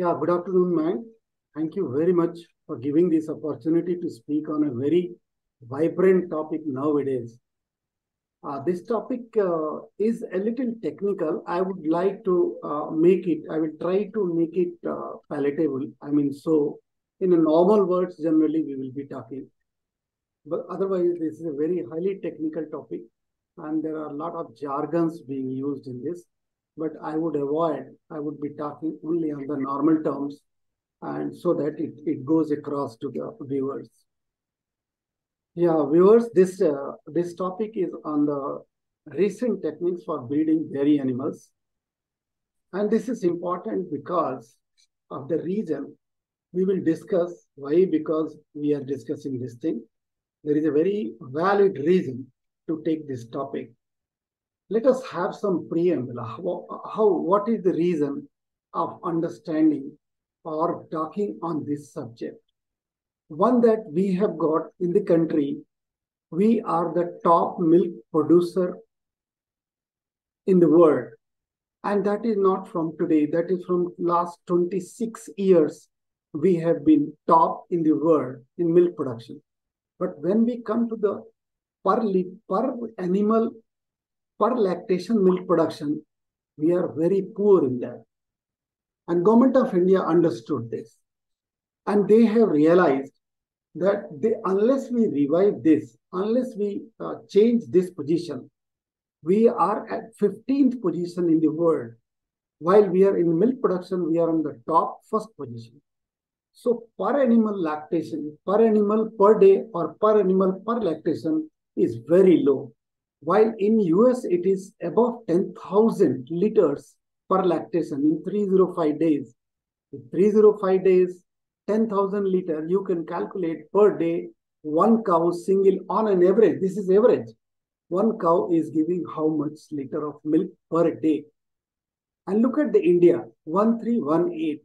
Yeah, good afternoon, man. Thank you very much for giving this opportunity to speak on a very vibrant topic nowadays. This topic is a little technical. I would like to I will try to make it palatable. So in a normal words, generally we will be talking. But otherwise, this is a very highly technical topic, and there are a lot of jargons being used in this. But I would be talking only on the normal terms and so that it goes across to the viewers. Yeah, viewers, this topic is on the recent techniques for breeding dairy animals. And this is important because of the reason we will discuss. Why? Because we are discussing this thing. There is a very valid reason to take this topic. Let us have some preamble. What is the reason of understanding or talking on this subject? One that we have got in the country, we are the top milk producer in the world. And that is not from today, that is from last 26 years, we have been top in the world in milk production. But when we come to the per lactation milk production, we are very poor in that. And Government of India understood this. And they have realized that unless we revive this, unless we change this position, we are at 15th position in the world. While we are in milk production, we are on the top first position. So per animal lactation, per animal per day or per animal per lactation is very low. While in US, it is above 10,000 liters per lactation in 305 days. In 305 days, 10,000 liter, you can calculate per day, one cow single on an average. This is average. One cow is giving how much liter of milk per day. And look at the India, 1318.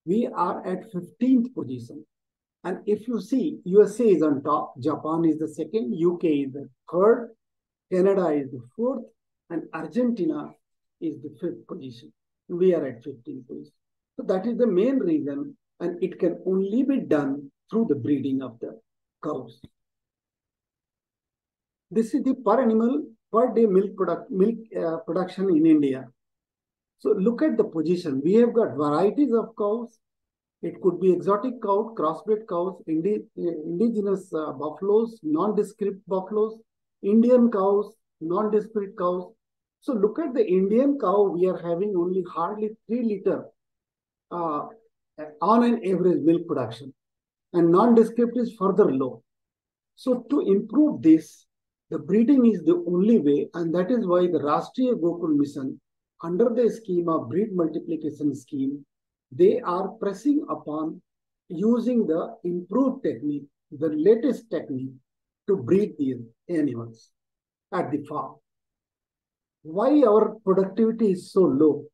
We are at 15th position. And if you see, USA is on top, Japan is the second, UK is the third, Canada is the fourth, and Argentina is the fifth position. We are at 15th position. So that is the main reason, and it can only be done through the breeding of the cows. This is the per animal per day milk production in India. So look at the position. We have got varieties of cows. It could be exotic cows, crossbred cows, indigenous buffaloes, nondescript buffaloes, Indian cows, nondescript cows. So look at the Indian cow. We are having only hardly 3 liter on an average milk production, and nondescript is further low. So to improve this, the breeding is the only way, and that is why the Rashtriya Gokul Mission, under the scheme of breed multiplication scheme, they are pressing upon using the improved technique, the latest technique to breed these animals at the farm. Why our productivity is so low?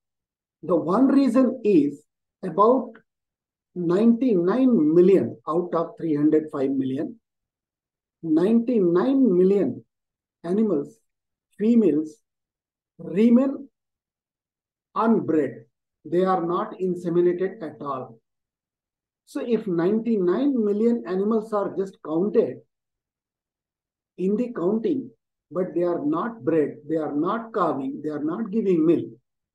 The one reason is about 99 million out of 305 million, 99 million animals, females, remain unbred. They are not inseminated at all. So if 99 million animals are just counted in the counting, but they are not bred, they are not calving, they are not giving milk.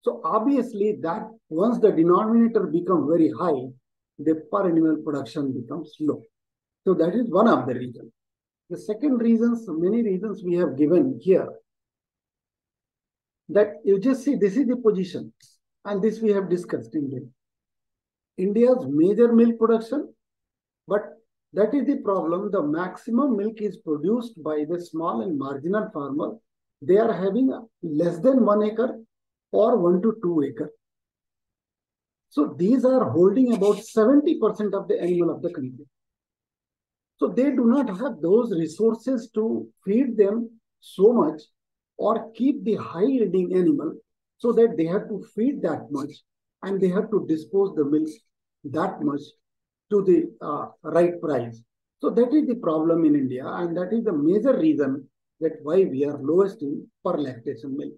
So obviously that once the denominator becomes very high, the per animal production becomes low. So that is one of the reasons. The second reasons, many reasons we have given here, that you just see this is the position, and this we have discussed in India's major milk production, but that is the problem. The maximum milk is produced by the small and marginal farmer. They are having less than 1 acre or 1 to 2 acre. So these are holding about 70% of the animal of the country. So they do not have those resources to feed them so much or keep the high yielding animal, so that they have to feed that much and they have to dispose the milk that much to the right price. So that is the problem in India, and that is the major reason that why we are lowest in per lactation milk.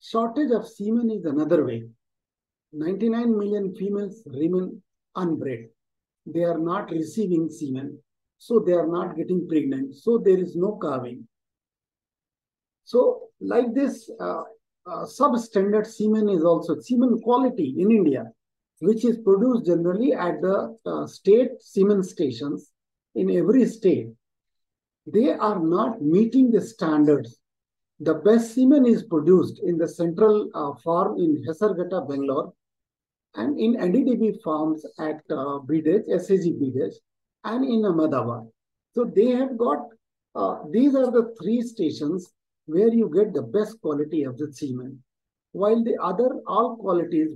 Shortage of semen is another way. 99 million females remain unbred. They are not receiving semen, so they are not getting pregnant. So there is no calving. So like this, substandard semen is also semen quality in India, which is produced generally at the state semen stations in every state. They are not meeting the standards. The best semen is produced in the central farm in Hesargata, Bengaluru, and in NDDB farms at Bidej, SAG Bidej, and in Ahmedabad. So they have got, these are the three stations where you get the best quality of the semen, while the other all qualities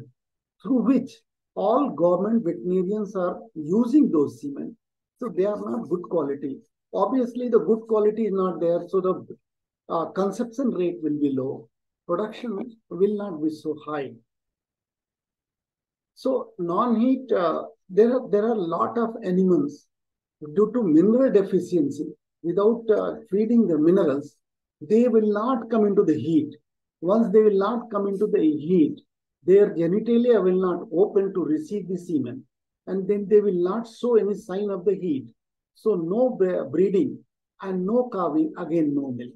through which all government veterinarians are using those semen, so they are not good quality. Obviously, the good quality is not there, so the conception rate will be low, production will not be so high. So non-heat, there are a lot of animals due to mineral deficiency. Without feeding the minerals, they will not come into the heat. Once they will not come into the heat, their genitalia will not open to receive the semen, and then they will not show any sign of the heat. So no breeding and no calving, again no milk.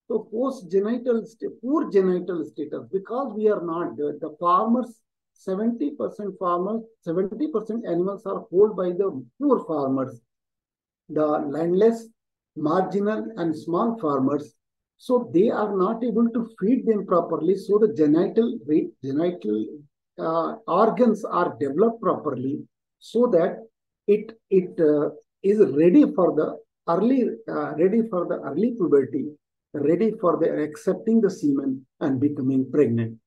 So poor genital status, because we are not good, the farmers, 70% farmers, 70% animals are held by the poor farmers, the landless, marginal and small farmers. So they are not able to feed them properly. So the genital organs are developed properly, so that it is ready for the early puberty, ready for the accepting the semen and becoming pregnant.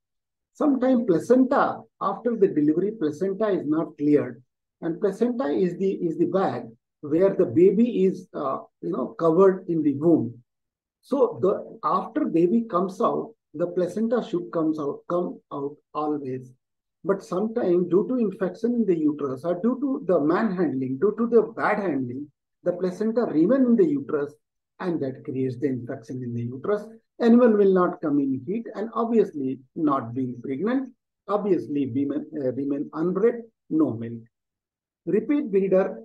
Sometimes placenta, after the delivery, placenta is not cleared, and placenta is the bag where the baby is covered in the womb. So after baby comes out, the placenta should come out always. But sometimes due to infection in the uterus or due to the manhandling, due to the bad handling, the placenta remain in the uterus, and that creates the infection in the uterus. Animal will not come in heat, and obviously not being pregnant, obviously remain unbred, no milk. Repeat breeder,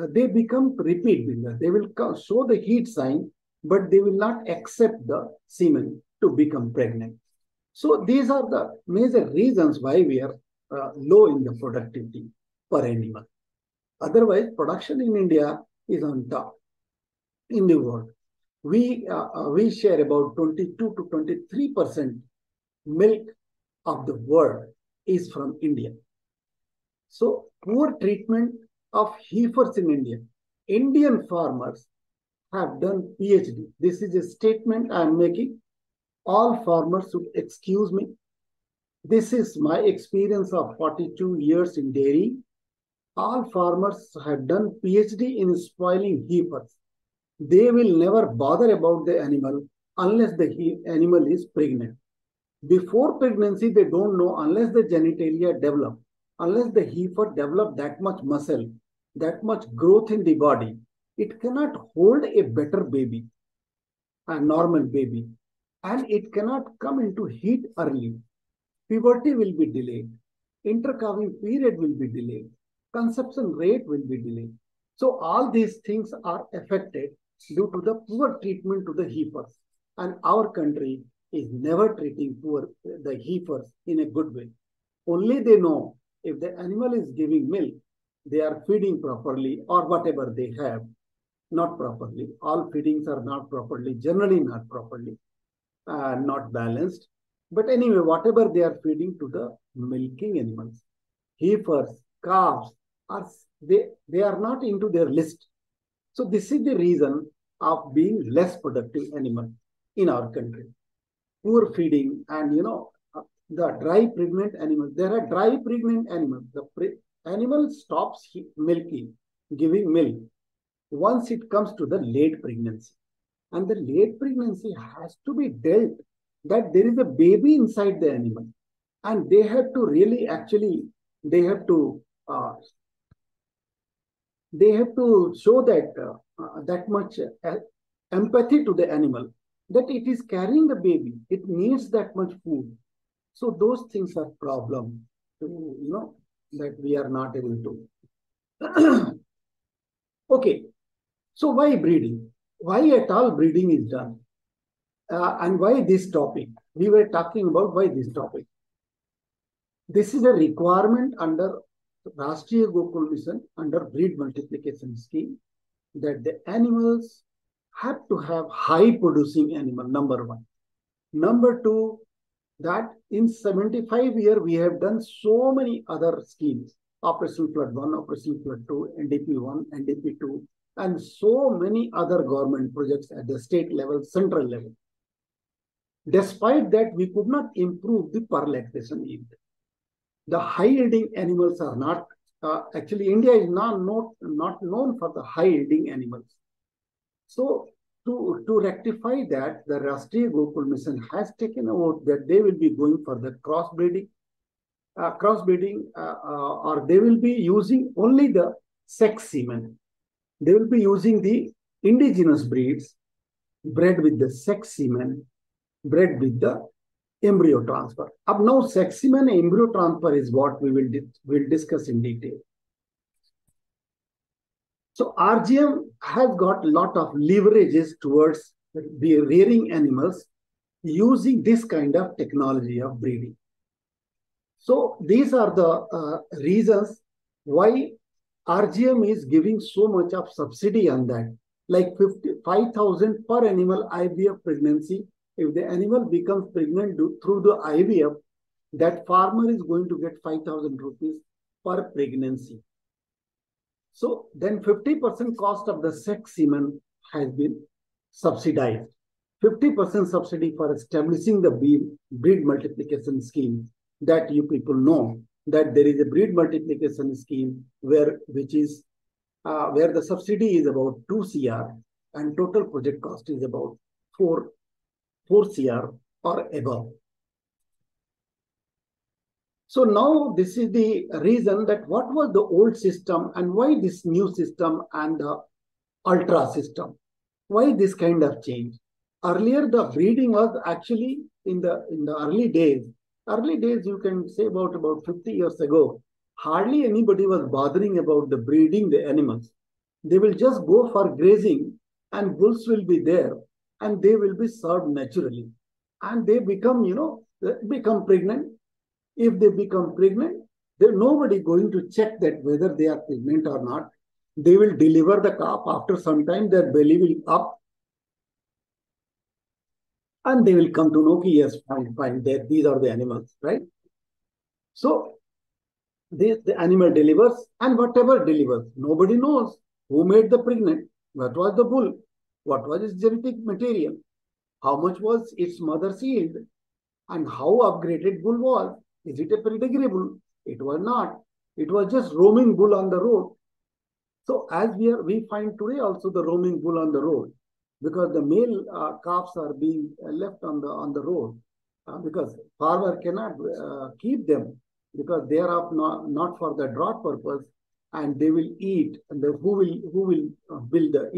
they become repeat breeder. They will show the heat sign, but they will not accept the semen to become pregnant. So these are the major reasons why we are low in the productivity per animal. Otherwise, production in India is on top in the world. We share about 22 to 23% milk of the world is from India. So poor treatment of heifers in India. Indian farmers have done PhD. This is a statement I am making. All farmers should excuse me. This is my experience of 42 years in dairy. All farmers have done PhD in spoiling heifers. They will never bother about the animal unless the animal is pregnant. Before pregnancy, they don't know unless the genitalia develop, unless the heifer develop that much muscle, that much growth in the body. It cannot hold a better baby, a normal baby, and it cannot come into heat early. Puberty will be delayed. Intercalving period will be delayed. Conception rate will be delayed. So all these things are affected due to the poor treatment to the heifers. And our country is never treating the heifers in a good way. Only they know if the animal is giving milk, they are feeding properly or whatever they have, not properly. All feedings are not properly, generally not properly, not balanced. But anyway, whatever they are feeding to the milking animals, heifers, calves, they are not into their list. So this is the reason of being less productive animal in our country. Poor feeding and, the dry pregnant animals. There are dry pregnant animals. The animal stops milking, giving milk once it comes to the late pregnancy. And the late pregnancy has to be dealt that there is a baby inside the animal. And they have to really they have to show that much empathy to the animal, that it is carrying the baby. It needs that much food. So those things are problem. that we are not able to. Okay, so why breeding? Why at all breeding is done? And why this topic? We were talking about why this topic. This is a requirement under Rashtriya Gokul Mission, under breed multiplication scheme, that the animals have to have high producing animal, number one. Number two, that in 75 years, we have done so many other schemes, Operation Flood 1, Operation Flood 2, NDP 1, NDP 2, and so many other government projects at the state level, central level. Despite that, we could not improve the per lactation yield. The high yielding animals are not, actually India is not known for the high yielding animals. So to rectify that, the Rashtriya Gokul Mission has taken a vote that they will be going for the crossbreeding, or they will be using only the sex semen. They will be using the indigenous breeds bred with the sex semen, bred with the embryo transfer. Up now, sex semen embryo transfer is what we will discuss in detail. So RGM has got a lot of leverages towards the rearing animals using this kind of technology of breeding. So these are the reasons why RGM is giving so much of subsidy on that, like 5,000 per animal IVF pregnancy. If the animal becomes pregnant through the IVF, that farmer is going to get 5,000 rupees per pregnancy. So then 50% cost of the sex semen has been subsidized. 50% subsidy for establishing the breed multiplication scheme, that you people know that there is a breed multiplication scheme where the subsidy is about 2 CR and total project cost is about 4 CR or above. So now this is the reason that what was the old system and why this new system and the ultra system. Why this kind of change? Earlier, the breeding was actually in the early days. Early days, you can say about 50 years ago, hardly anybody was bothering about the breeding the animals. They will just go for grazing and bulls will be there and they will be served naturally. And they become, become pregnant. If they become pregnant, there's nobody going to check that whether they are pregnant or not. They will deliver the calf. After some time, their belly will up. And they will come to know, yes, fine, these are the animals, right? So the animal delivers, and whatever delivers, nobody knows who made the pregnant, what was the bull, what was its genetic material, how much was its mother's yield, and how upgraded bull was. Is it a pedigree bull? It was not. It was just roaming bull on the road. So as we find today also the roaming bull on the road, because the male calves are being left on the road, because farmer cannot keep them because they are not for the draught purpose, and they will eat. And who will build the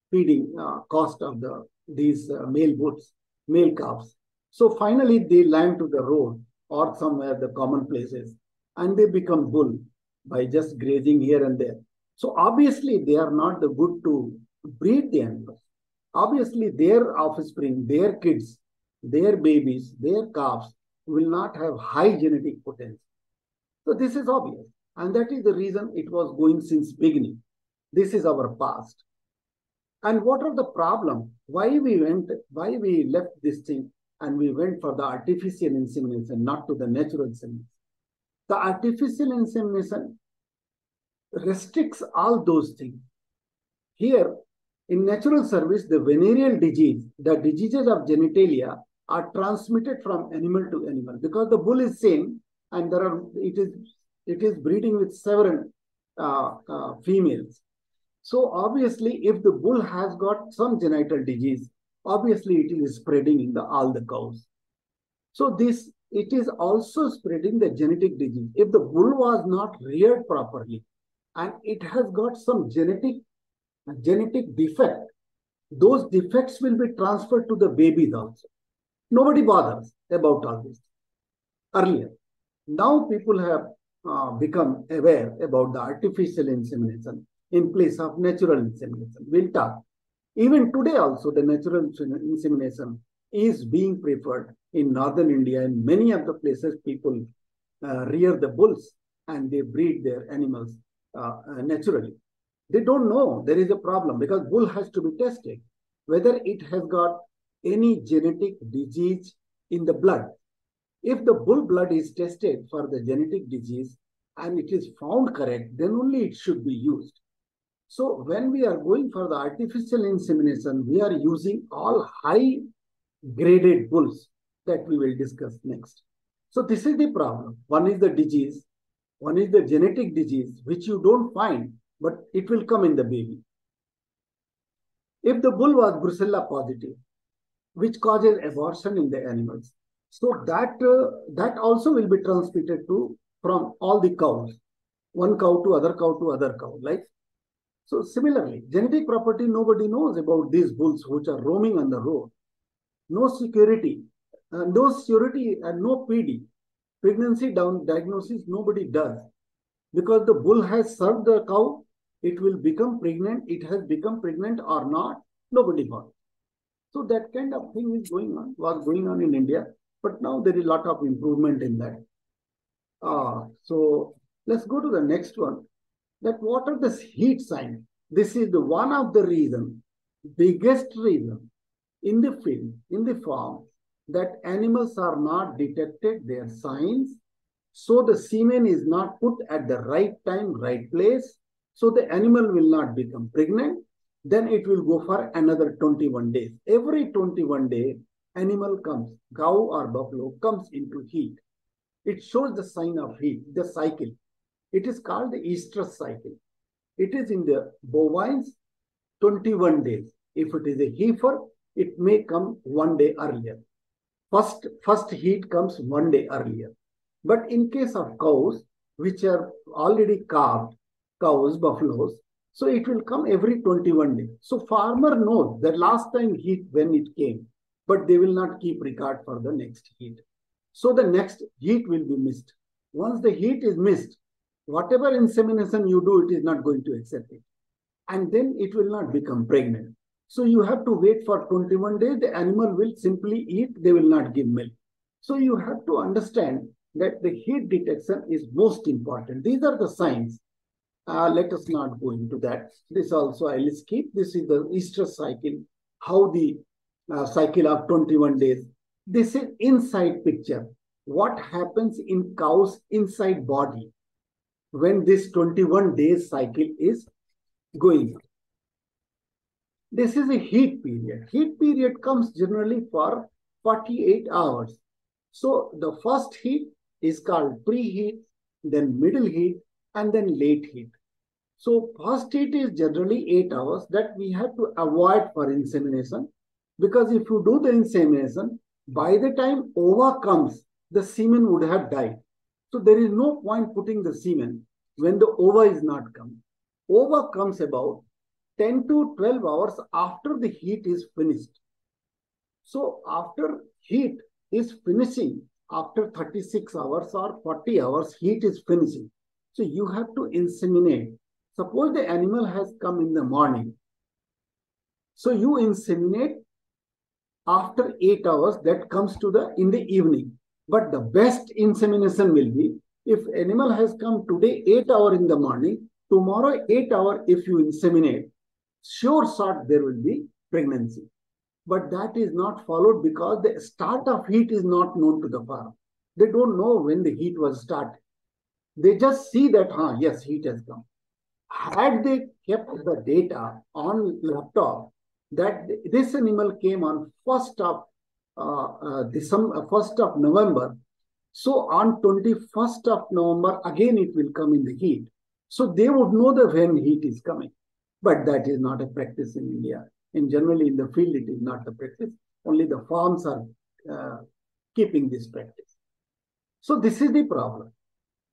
feeding cost of these male bulls, male calves? So finally they land to the road or somewhere the common places, and they become bull by just grazing here and there. So obviously they are not the good to breed the animals. Obviously their offspring, their kids, their babies, their calves will not have high genetic potential. So this is obvious. And that is the reason it was going since beginning. This is our past. And what are the problem? Why we left this thing and we went for the artificial insemination, not to the natural insemination. The artificial insemination restricts all those things. Here, in natural service, the venereal disease, the diseases of genitalia are transmitted from animal to animal because the bull is same and it is breeding with several females. So obviously, if the bull has got some genital disease, obviously it is spreading in all the cows. So it is also spreading the genetic disease. If the bull was not reared properly and it has got some genetic defect, those defects will be transferred to the babies also. Nobody bothers about all this earlier. Now people have become aware about the artificial insemination in place of natural insemination. We'll talk. Even today also, the natural insemination is being preferred in northern India. In many of the places, people rear the bulls and they breed their animals naturally. They don't know there is a problem because bull has to be tested whether it has got any genetic disease in the blood. If the bull blood is tested for the genetic disease and it is found correct, then only it should be used. So when we are going for the artificial insemination, we are using all high graded bulls that we will discuss next. So this is the problem. One is the disease, one is the genetic disease, which you don't find, but it will come in the baby. If the bull was brucella positive, which causes abortion in the animals, so that also will be transmitted from all the cows, one cow to other cow to other cow, like. So similarly, genetic property, nobody knows about these bulls which are roaming on the road. No security, no surety and no PD. Pregnancy diagnosis, nobody does. Because the bull has served the cow, it will become pregnant, it has become pregnant or not, nobody knows. So that kind of thing is was going on in India, but now there is a lot of improvement in that. So let's go to the next one. That what are the heat signs? This is the one of the biggest reason in the field, in the farm, that animals are not detected their signs. So the semen is not put at the right time, right place. So the animal will not become pregnant. Then it will go for another 21 days. Every 21 days, animal comes, cow or buffalo comes into heat. It shows the sign of heat, the cycle. It is called the estrus cycle. It is in the bovines 21 days. If it is a heifer, it may come 1 day earlier. First heat comes 1 day earlier. But in case of cows, which are already calved, cows, buffaloes, so it will come every 21 days. So farmer knows the last time heat when it came, but they will not keep record for the next heat. So the next heat will be missed. Once the heat is missed, whatever insemination you do, it is not going to accept it. And then it will not become pregnant. So you have to wait for 21 days. The animal will simply eat. They will not give milk. So you have to understand that the heat detection is most important. These are the signs. Let us not go into that. This also I will skip. This is the estrus cycle. How the cycle of 21 days. This is inside picture. What happens in cow's inside body when this 21 days cycle is going on. This is a heat period. Heat period comes generally for 48 hours. So the first heat is called preheat, then middle heat, and then late heat. So first heat is generally 8 hours that we have to avoid for insemination, because if you do the insemination, by the time ova comes, the semen would have died. So there is no point putting the semen when the ova is not coming. Ova comes about 10 to 12 hours after the heat is finished. So after heat is finishing, after 36 hours or 40 hours, heat is finishing. So you have to inseminate. Suppose the animal has come in the morning. So you inseminate after 8 hours, that comes to in the evening. But the best insemination will be if animal has come today 8 hours in the morning, tomorrow 8 hours if you inseminate, sure shot there will be pregnancy. But that is not followed because the start of heat is not known to the farm. They don't know when the heat was started. They just see that, yes, heat has come. Had they kept the data on laptop that this animal came on 1st of November, so on 21st of November, again it will come in the heat. So they would know when heat is coming. But that is not a practice in India. And generally in the field, it is not the practice. Only the farms are keeping this practice. So this is the problem.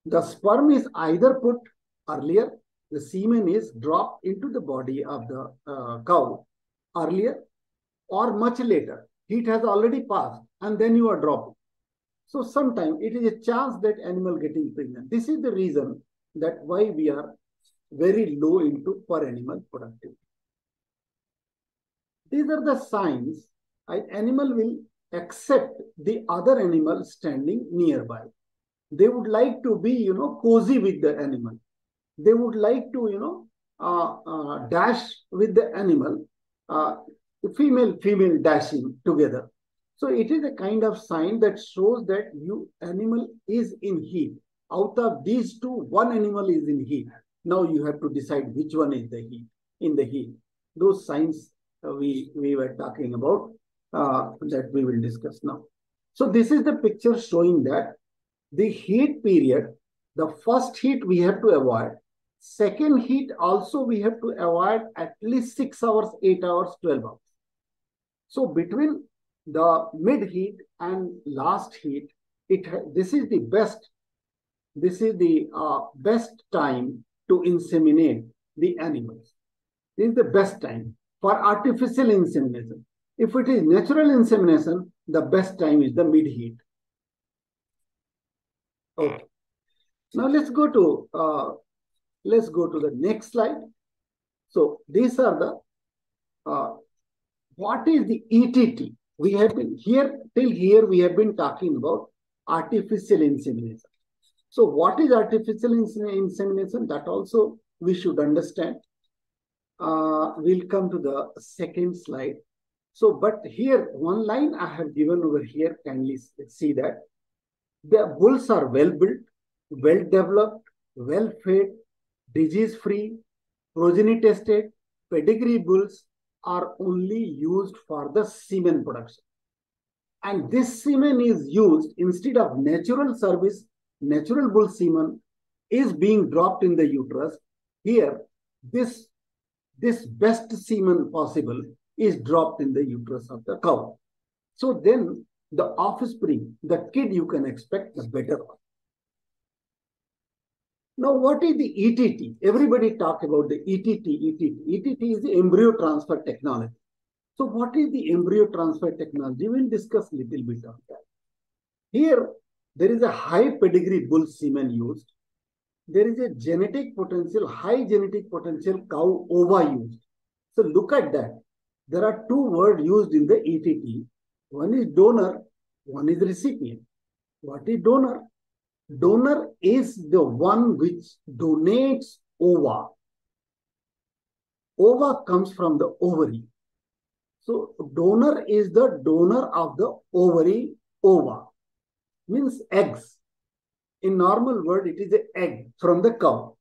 The sperm is either put earlier, the semen is dropped into the body of the cow earlier, or much later. Heat has already passed and then you are dropping. So sometimes it is a chance that animal getting pregnant. This is the reason that why we are very low into per animal productivity. These are the signs an animal will accept the other animal standing nearby. They would like to be, cozy with the animal. They would like to, dash with the animal, female dashing together. So it is a kind of sign that shows that animal is in heat. Out of these two, one animal is in heat. Now you have to decide which one is in the heat. Those signs we were talking about that we will discuss now. So this is the picture showing that the heat period, the first heat we have to avoid. Second heat also we have to avoid at least 6 hours, 8 hours, 12 hours. So between the mid heat and last heat, this is the best time to inseminate the animals. This is the best time for artificial insemination. If it is natural insemination, the best time is the mid heat. Okay. Now let's go to the next slide. So these are the what is the ETT? We have been till here we have been talking about artificial insemination. So what is artificial insemination? That also we should understand. We'll come to the second slide. So, but here one line I have given over here. Kindly see that the bulls are well built, well developed, well fed, disease free, progeny tested. Pedigree bulls are only used for the semen production. And this semen is used instead of natural service, natural bull semen is being dropped in the uterus. Here, this best semen possible is dropped in the uterus of the cow. So then the offspring, the kid you can expect, the better one. Now, what is the ETT? Everybody talk about the ETT. ETT is the embryo transfer technology. So what is the embryo transfer technology? We'll discuss a little bit on that. Here, there is a high pedigree bull semen used. There is a high genetic potential cow ova used. So look at that. There are two words used in the ETT. One is donor, one is recipient. What is donor? Donor is the one which donates ova. Ova comes from the ovary. So donor is the donor of the ovary, ova. Means eggs. In normal word, it is an egg from the cow.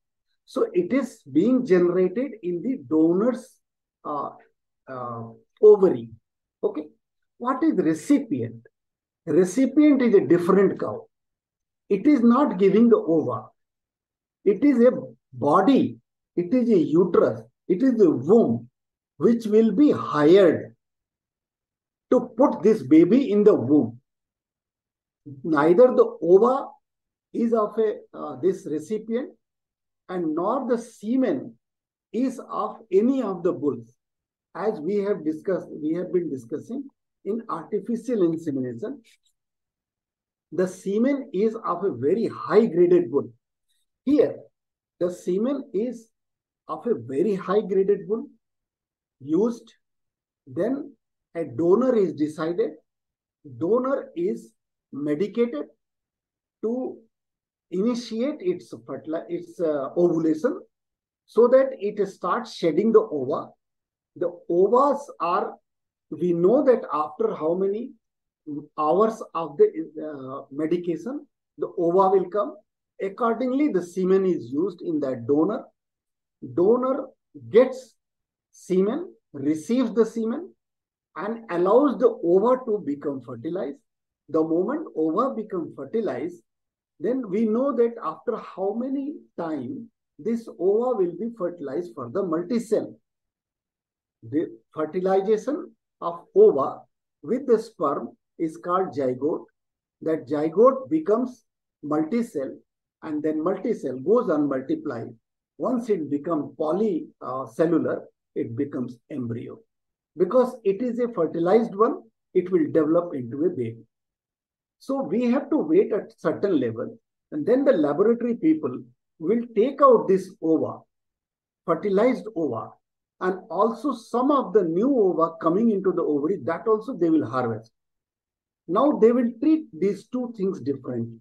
So it is being generated in the donor's ovary. Okay. What is recipient? Recipient is a different cow. It is not giving the ova. It is a body. It is a uterus. It is a womb which will be hired to put this baby in the womb. Neither the ova is of this recipient and nor the semen is of any of the bulls. As we have been discussing in artificial insemination, the semen is of a very high graded bull. Here, the semen is of a very high graded bull used. Then a donor is decided. Donor is medicated to initiate its ovulation so that it starts shedding the ova. The ovas are, we know that after how many hours of the medication, the ova will come. Accordingly, the semen is used in that donor. Donor gets semen, receives the semen, and allows the ova to become fertilized. The moment ova become fertilized, then we know that after how many time this ova will be fertilized for the multicell. The fertilization of ova with the sperm is called zygote. That zygote becomes multicell, and then multicell goes on multiply. Once it becomes polycellular, it becomes embryo. Because it is a fertilized one, it will develop into a baby. So we have to wait at certain level, and then the laboratory people will take out this ova, fertilized ova, and also some of the new ova coming into the ovary, that also they will harvest. Now they will treat these two things differently.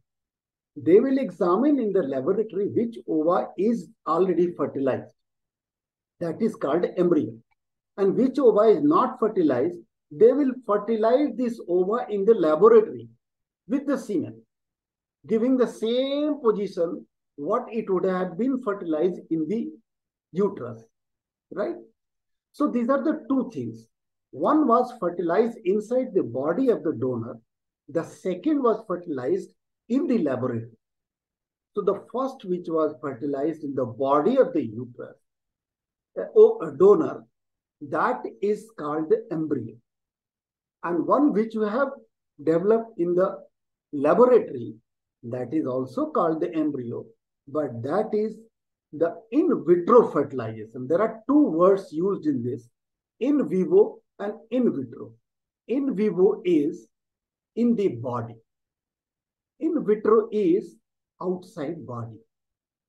They will examine in the laboratory which ova is already fertilized. That is called embryo. And which ova is not fertilized, they will fertilize this ova in the laboratory with the semen, giving the same position what it would have been fertilized in the uterus, right? So these are the two things. One was fertilized inside the body of the donor. The second was fertilized in the laboratory. So the first, which was fertilized in the body of the uterus, donor, that is called the embryo. And one which we have developed in the laboratory, that is also called the embryo, but that is the in vitro fertilization. There are two words used in this, in vivo and in vitro. In vivo is in the body. In vitro is outside body.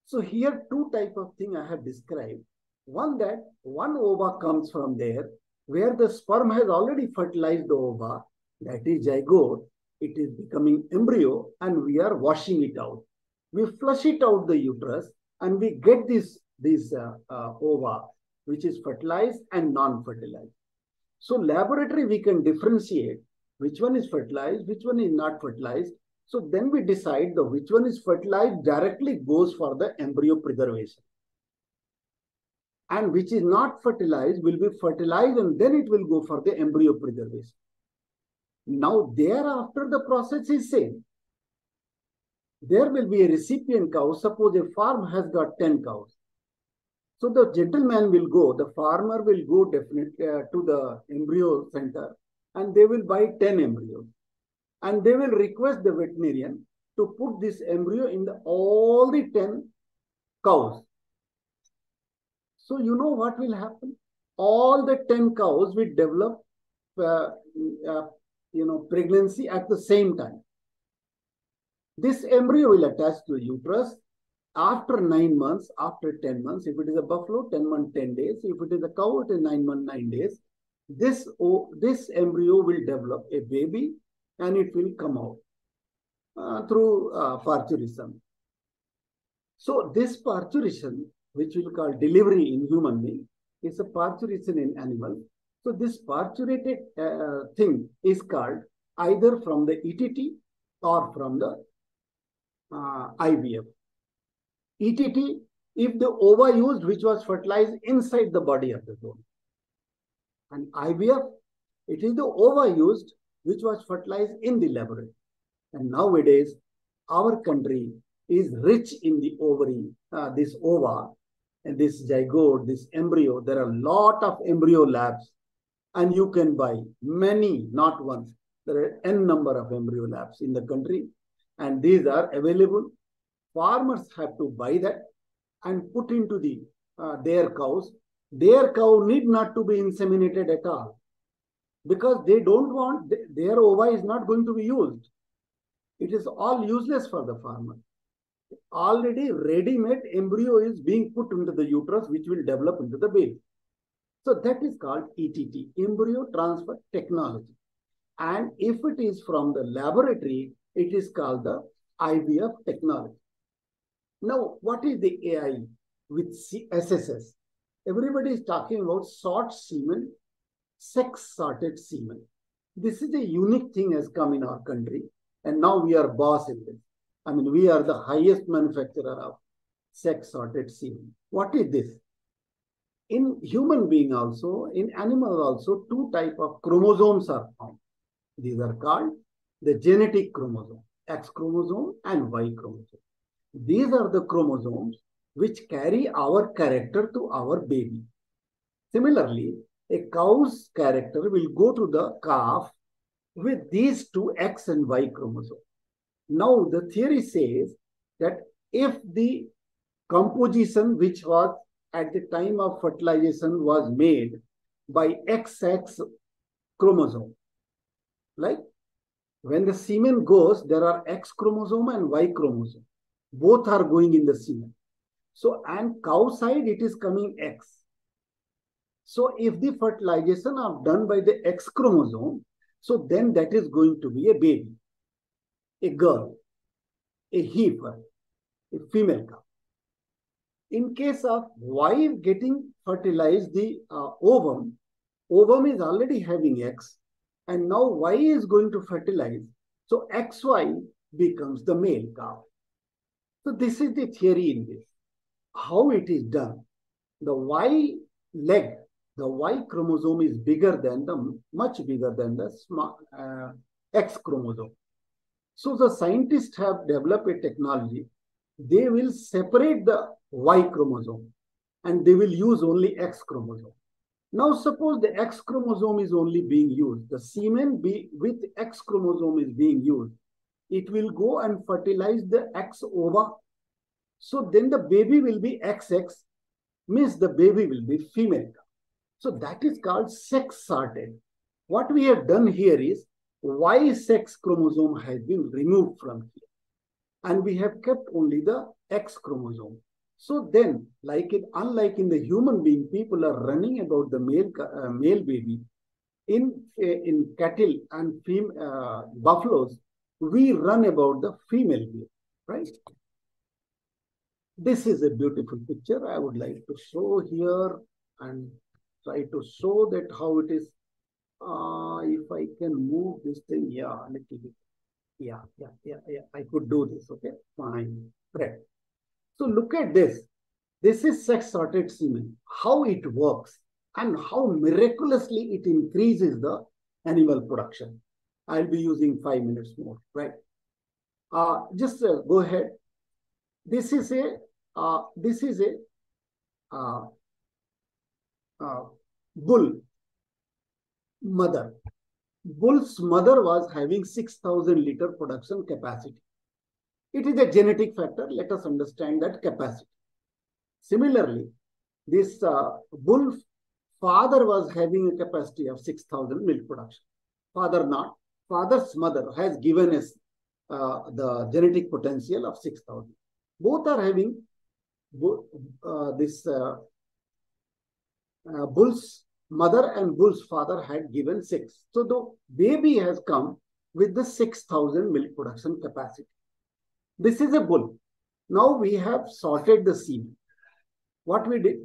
So here two type of thing I have described. One, that one ova comes from there, where the sperm has already fertilized the ova, that is zygote. It is becoming embryo, and we are washing it out. We flush it out the uterus, and we get this ova, which is fertilized and non-fertilized. So laboratory, we can differentiate which one is fertilized, which one is not fertilized. So then we decide the which one is fertilized directly goes for the embryo preservation. And which is not fertilized will be fertilized, and then it will go for the embryo preservation. Now thereafter the process is same. There will be a recipient cow. Suppose a farm has got 10 cows. So the gentleman will go, the farmer will go definitely to the embryo center, and they will buy 10 embryos. And they will request the veterinarian to put this embryo in all the 10 cows. So you know what will happen? All the 10 cows will develop pregnancy at the same time. This embryo will attach to the uterus after 9 months, after 10 months. If it is a buffalo, 10 months, 10 days. If it is a cow, it is 9 months, 9 days. This embryo will develop a baby, and it will come out through parturition. So this parturition, which we will call delivery in human being, is a parturition in animal. So this parturated thing is called either from the ETT or from the IVF. ETT, if the ova used, which was fertilized inside the body of the donor. And IVF, it is the ova used, which was fertilized in the laboratory. And nowadays, our country is rich in the ovary, this ova, and this zygote, this embryo. There are a lot of embryo labs, and you can buy many, not one. There are n number of embryo labs in the country, and these are available. Farmers have to buy that and put into the their cows. Their cow need not to be inseminated at all, because they don't want, their ova is not going to be used. It is all useless for the farmer. Already ready-made embryo is being put into the uterus, which will develop into the baby. So that is called ETT, embryo transfer technology. And if it is from the laboratory, it is called the IVF technology. Now, what is the AI with SSS? Everybody is talking about sort semen, sex-sorted semen. This is a unique thing has come in our country, and now we are boss in this. I mean, we are the highest manufacturer of sex-sorted semen. What is this? In human being also, in animal also, two types of chromosomes are found. These are called the genetic chromosome, X chromosome and Y chromosome. These are the chromosomes which carry our character to our baby. Similarly, a cow's character will go to the calf with these two X and Y chromosomes. Now, the theory says that if the composition which was at the time of fertilization was made by XX chromosome, like When the semen goes, there are X chromosome and Y chromosome. Both are going in the semen. So, and cow side, it is coming X. So, if the fertilization are done by the X chromosome, so then that is going to be a baby, a girl, a heifer, a female cow. In case of Y getting fertilized, the ovum is already having X, and now Y is going to fertilize. So XY becomes the male cow. So this is the theory in this. How it is done. The Y leg, the Y chromosome is much bigger than the X chromosome. So the scientists have developed a technology. They will separate the Y chromosome and they will use only X chromosome. Now suppose the X chromosome is only being used. The semen with X chromosome is being used. It will go and fertilize the X ova. So then the baby will be XX, means the baby will be female. So that is called sex sorted. What we have done here is Y sex chromosome has been removed from here. And we have kept only the X chromosome. So then, unlike in the human being, people are running about the male baby. In cattle and buffaloes, we run about the female baby, right? This is a beautiful picture. I would like to show here and try to show that how it is. If I can move this thing, yeah, a little bit. Yeah. I could do this. Okay, fine. Great. So look at this. This is sex-sorted semen. How it works and how miraculously it increases the animal production. I'll be using 5 minutes more. Right. Just go ahead. This is a bull mother. Bull's mother was having 6,000 liter production capacity. It is a genetic factor. Let us understand that capacity. Similarly, this bull father was having a capacity of 6,000 milk production. Father not. Father's mother has given us the genetic potential of 6,000. Both are having bull's mother and bull's father had given 6. So the baby has come with the 6,000 milk production capacity. This is a bull. Now we have sorted the semen. What we did,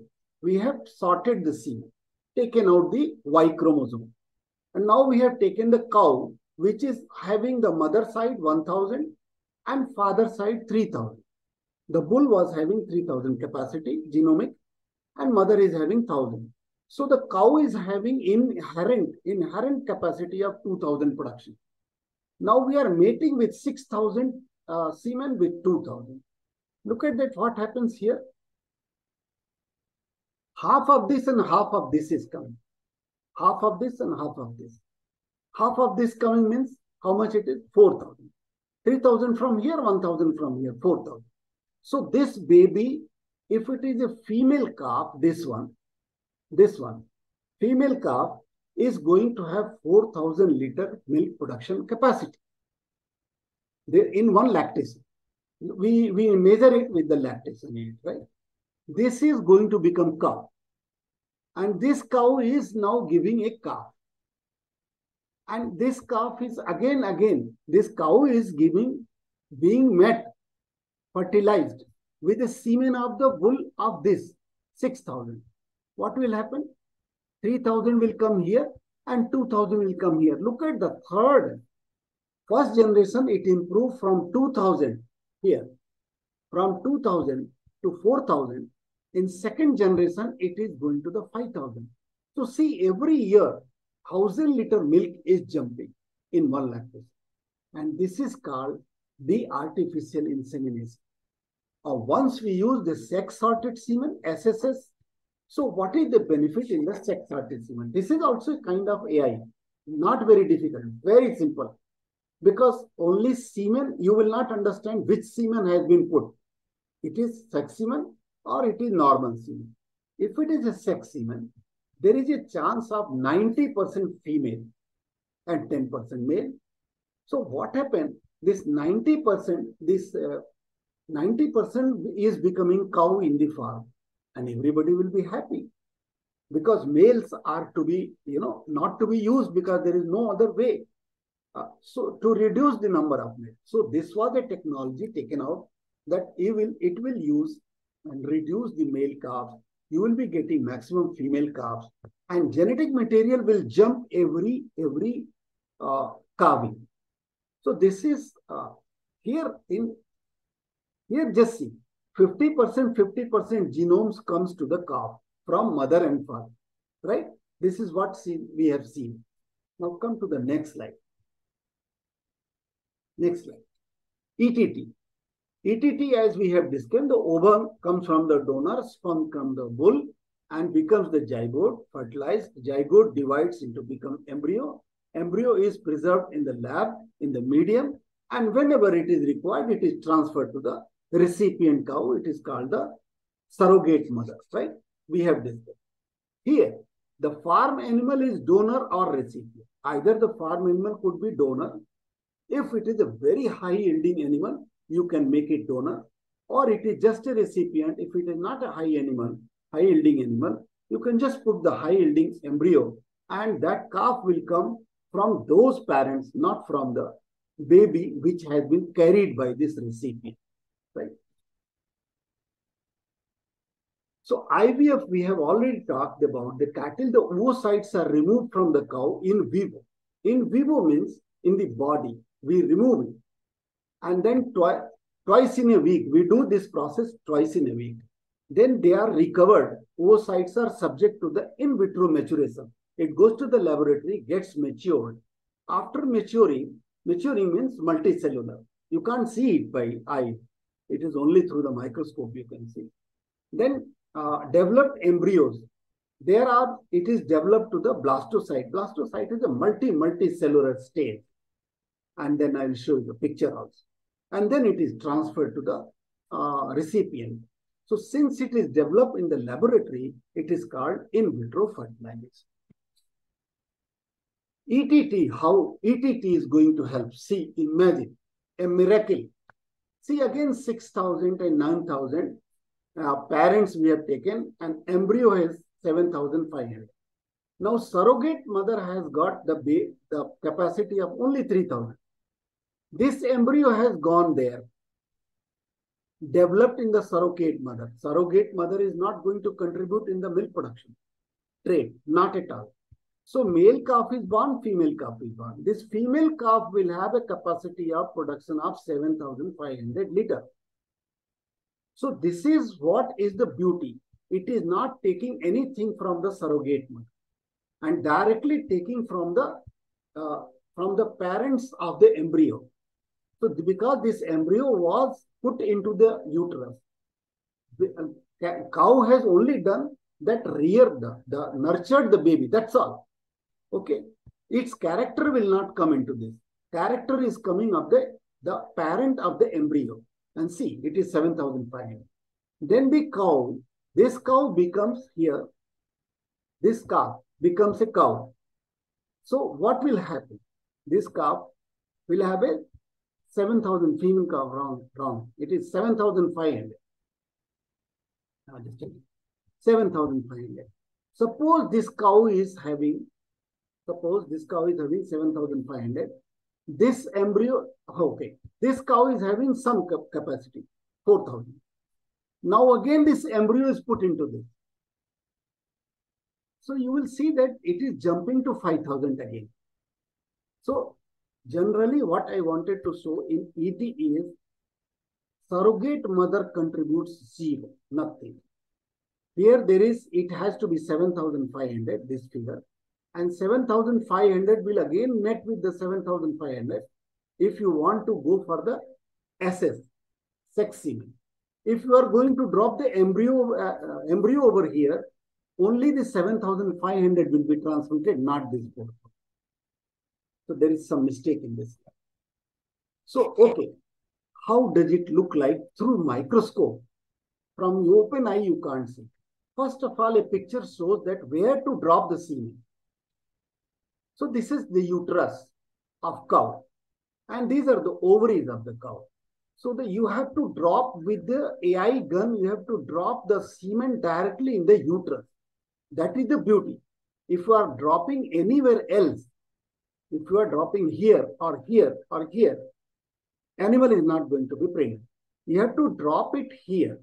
we have sorted the semen, taken out the Y chromosome. And now we have taken the cow, which is having the mother side 1,000 and father side 3,000. The bull was having 3,000 capacity, genomic, and mother is having 1,000. So the cow is having inherent capacity of 2,000 production. Now we are mating with 6,000 semen with 2,000. Look at that, what happens here. Half of this and half of this is coming. Half of this and half of this. Half of this coming means how much it is? 4,000. 3,000 from here, 1,000 from here, 4,000. So this baby, if it is a female calf, this one, female calf is going to have 4,000 liter milk production capacity. In one lactation. We measure it with the lactation age, right? This is going to become cow. And this cow is now giving a calf. And this calf is again, this cow is being met, fertilized with the semen of the bull of this 6,000. What will happen? 3,000 will come here and 2,000 will come here. Look at the third. First generation, it improved from 2,000 here, from 2,000 to 4,000. In second generation, it is going to the 5,000. So see, every year, 1,000 liter milk is jumping in one lactation. And this is called the artificial insemination. Once we use the sex-sorted semen, SSS, so what is the benefit in the sex-sorted semen? This is also a kind of AI, not very difficult, very simple. Because only semen, you will not understand which semen has been put. It is sex semen or it is normal semen. If it is a sex semen, there is a chance of 90% female and 10% male. So what happened? This 90%, this 90% is becoming cow in the farm, and everybody will be happy because males are to be, not to be used because there is no other way. So to reduce the number of males. So this was a technology taken out that it will use and reduce the male calves. You will be getting maximum female calves, and genetic material will jump every calving. So this is here just see 50% genomes comes to the calf from mother and father, right? This is what we have seen. Now come to the next slide. Next slide. ETT. ETT, as we have discussed, the ovum comes from the donor, sperm from the bull, and becomes the zygote, fertilized. Zygote divides into become embryo. Embryo is preserved in the lab, in the medium, and whenever it is required, it is transferred to the recipient cow. It is called the surrogate mother, right? We have discussed. Here, the farm animal is donor or recipient. Either the farm animal could be donor. If it is a very high-yielding animal, you can make it donor, or it is just a recipient. If it is not a high-yielding animal, you can just put the high-yielding embryo, and that calf will come from those parents, not from the baby which has been carried by this recipient, right? So IVF, we have already talked about the cattle. The oocytes are removed from the cow in vivo. In vivo means in the body, we remove it. And then twice in a week, we do this process twice in a week. Then they are recovered. Oocytes are subject to the in vitro maturation. It goes to the laboratory, gets matured. After maturing means multicellular. You can't see it by eye. It is only through the microscope you can see. Then developed embryos. It is developed to the blastocyte. Blastocyte is a multicellular state. And then I will show you the picture also. And then it is transferred to the recipient. So since it is developed in the laboratory, it is called in vitro fertilization. ETT, how ETT is going to help? See, imagine a miracle. See, again 6,000 and 9,000 parents we have taken, and embryo has 7,500. Now surrogate mother has got the capacity of only 3,000. This embryo has gone there, developed in the surrogate mother. Surrogate mother is not going to contribute in the milk production trade, not at all. So male calf is born, female calf is born. This female calf will have a capacity of production of 7,500 liters. So this is what is the beauty. It is not taking anything from the surrogate mother and directly taking from the parents of the embryo. So because this embryo was put into the uterus, the cow has only done that nurtured the baby. That's all. Okay. Its character will not come into this. Character is coming of the parent of the embryo. And see, it is 7,500. Then this cow becomes here. This calf becomes a cow. So what will happen? This calf will have a 7,000 female calf, wrong. It is 7,500. Now just check it. 7,500. Suppose this cow is having 7,500. This embryo, okay, this cow is having some capacity, 4,000. Now again, this embryo is put into this. So you will see that it is jumping to 5,000 again. So generally what I wanted to show in ET is surrogate mother contributes 0, nothing. Here it has to be 7,500, this figure. And 7,500 will again net with the 7,500 if you want to go for the SS, sex semen. If you are going to drop the embryo over here, only the 7,500 will be transmitted, not this 4. So there is some mistake in this. So, okay, how does it look like through microscope? From open eye, you can't see. First of all, a picture shows that where to drop the semen. So this is the uterus of cow. And these are the ovaries of the cow. So you have to drop with the AI gun, you have to drop the semen directly in the uterus. That is the beauty. If you are dropping anywhere else, if you are dropping here or here or here, animal is not going to be pregnant. You have to drop it here.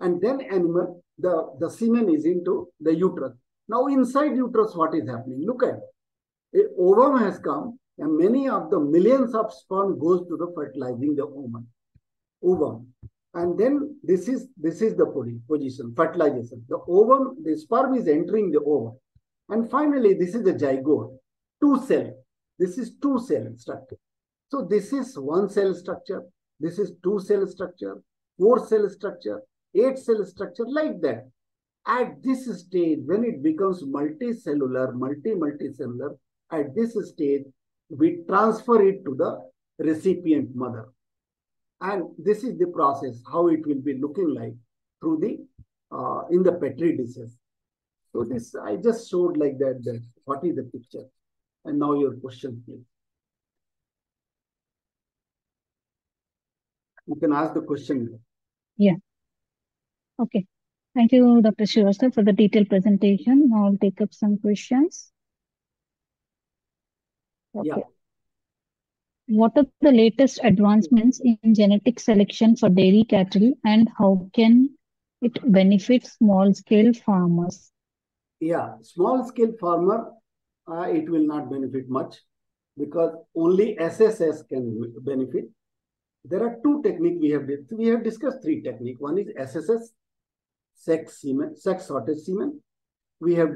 And then animal, the semen is into the uterus. Now inside uterus, what is happening? Look at it. A ovum has come, and many of the millions of sperm goes to the fertilizing the ovum. And then this is the position, fertilization. The ovum, the sperm is entering the ovum. And finally, this is the zygote, 2-cell. This is 2-cell structure. So this is 1-cell structure. This is 2-cell structure, 4-cell structure, 8-cell structure, like that. At this stage, when it becomes multicellular, multicellular, at this stage, we transfer it to the recipient mother. And this is the process, how it will be looking like through the, in the Petri dishes. So this, I just showed like that what is the picture. And now your question, please. You can ask the question. Yeah. Okay. Thank you, Dr. Shrivastava, for the detailed presentation. Now I'll take up some questions. Okay. Yeah. What are the latest advancements in genetic selection for dairy cattle, and how can it benefit small-scale farmers? Yeah, small-scale farmer, it will not benefit much because only SSS can benefit. There are 2 techniques we have discussed 3 techniques. One is SSS, sex sorted semen. We have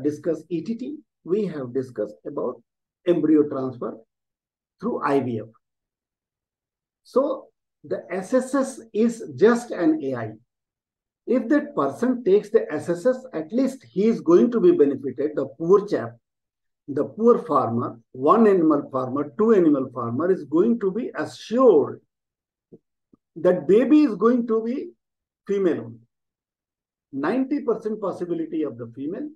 discussed ETT. We have discussed about embryo transfer through IVF. So the SSS is just an AI. If that person takes the SSS, at least he is going to be benefited. The poor chap, the poor farmer, 1 animal farmer, 2 animal farmer is going to be assured that baby is going to be female. 90% possibility of the female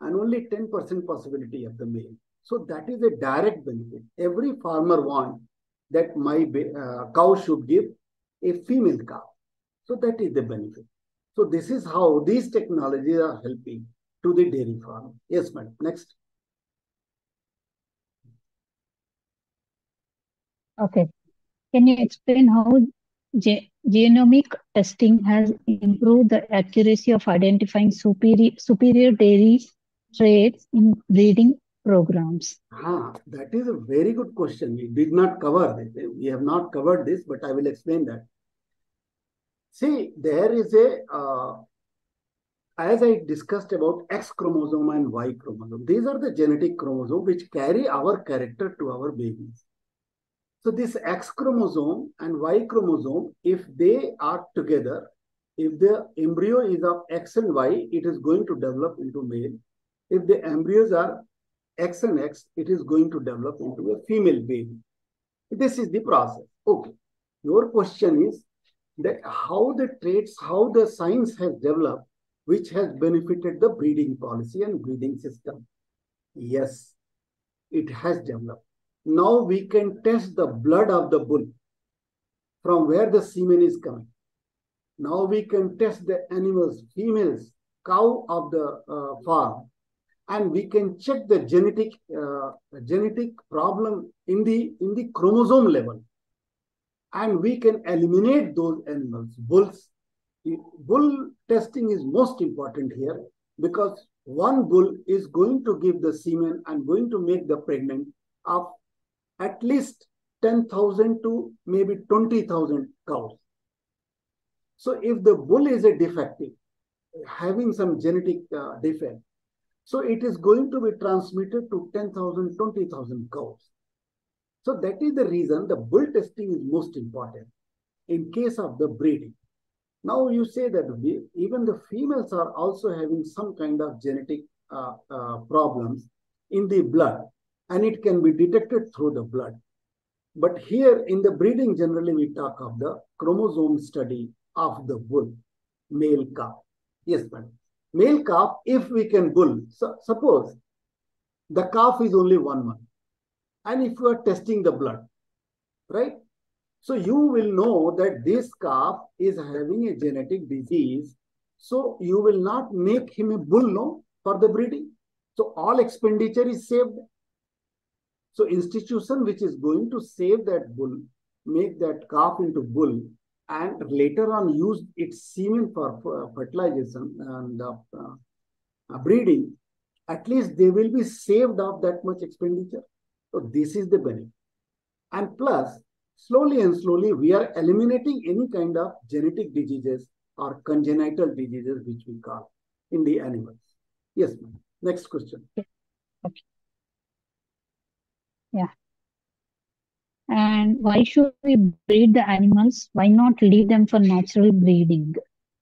and only 10% possibility of the male. So that is a direct benefit. Every farmer wants that my cow should give a female cow. So that is the benefit. So this is how these technologies are helping to the dairy farm. Yes, madam. Next. Okay. Can you explain how genomic testing has improved the accuracy of identifying superior dairy traits in breeding programs? That is a very good question. We did not cover this. We have not covered this, but I will explain that. See, there is as I discussed about X chromosome and Y chromosome. These are the genetic chromosomes which carry our character to our babies. So this X chromosome and Y chromosome, if they are together, if the embryo is of X and Y, it is going to develop into male. If the embryos are X and X, it is going to develop into a female baby. This is the process. Okay. Your question is that how the traits, how the science has developed, which has benefited the breeding policy and breeding system. Yes, it has developed. Now we can test the blood of the bull from where the semen is coming. Now we can test the animals, females, cow of the farm, and we can check the genetic problem in the chromosome level, and we can eliminate those animals. Bull testing is most important here because one bull is going to give the semen and going to make the pregnant of at least 10,000 to maybe 20,000 cows. So if the bull is a defective, having some genetic defect, so it is going to be transmitted to 10,000, 20,000 cows. So that is the reason the bull testing is most important in case of the breeding. Now you say that even the females are also having some kind of genetic problems in the blood, and it can be detected through the blood. But here in the breeding, generally we talk of the chromosome study of the bull, male calf. Yes, madam. Male calf, if we can bull, so suppose the calf is only 1 month. and if you are testing the blood, right? So you will know that this calf is having a genetic disease. So you will not make him a bull, no, for the breeding. So all expenditure is saved. So institution which is going to save that bull, make that calf into bull, and later on use its semen for fertilization and breeding, at least they will be saved of that much expenditure. So this is the benefit. And plus, slowly and slowly, we are eliminating any kind of genetic diseases or congenital diseases, which we call in the animals. Yes, ma'am. Next question. Okay. Yeah. And why should we breed the animals? Why not leave them for natural breeding?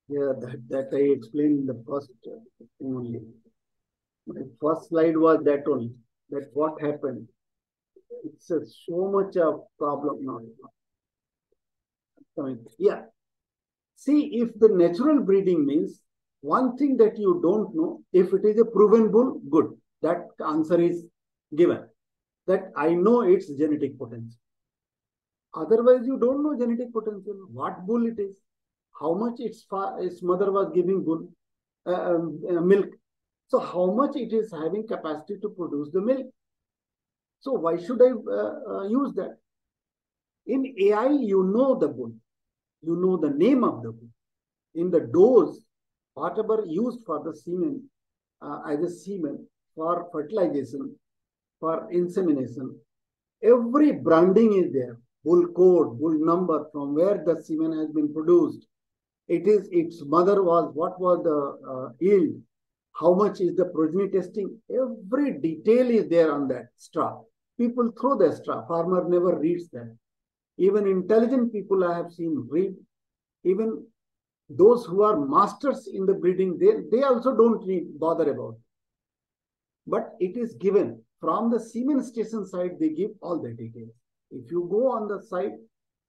Yeah, that I explained in the first thing only. My first slide was that only. That what happened. It's so much of problem now. Yeah. See, if the natural breeding means one thing that you don't know, if it is a proven bull, good. That answer is given. That I know its genetic potential. Otherwise, you don't know genetic potential. What bull it is, how much its mother was giving bull milk. So how much it is having capacity to produce the milk. So why should I use that? In AI, you know the bull. You know the name of the bull. In the dose, whatever used for the semen, as a semen, for fertilization, for insemination, every branding is there. Bull code, bull number, from where the semen has been produced. It is its mother was, what was the yield, how much is the progeny testing. Every detail is there on that straw. People throw the straw. Farmer never reads that. Even intelligent people I have seen read. Even those who are masters in the breeding, they also don't bother about it. But it is given from the semen station side, they give all the details. If you go on the site,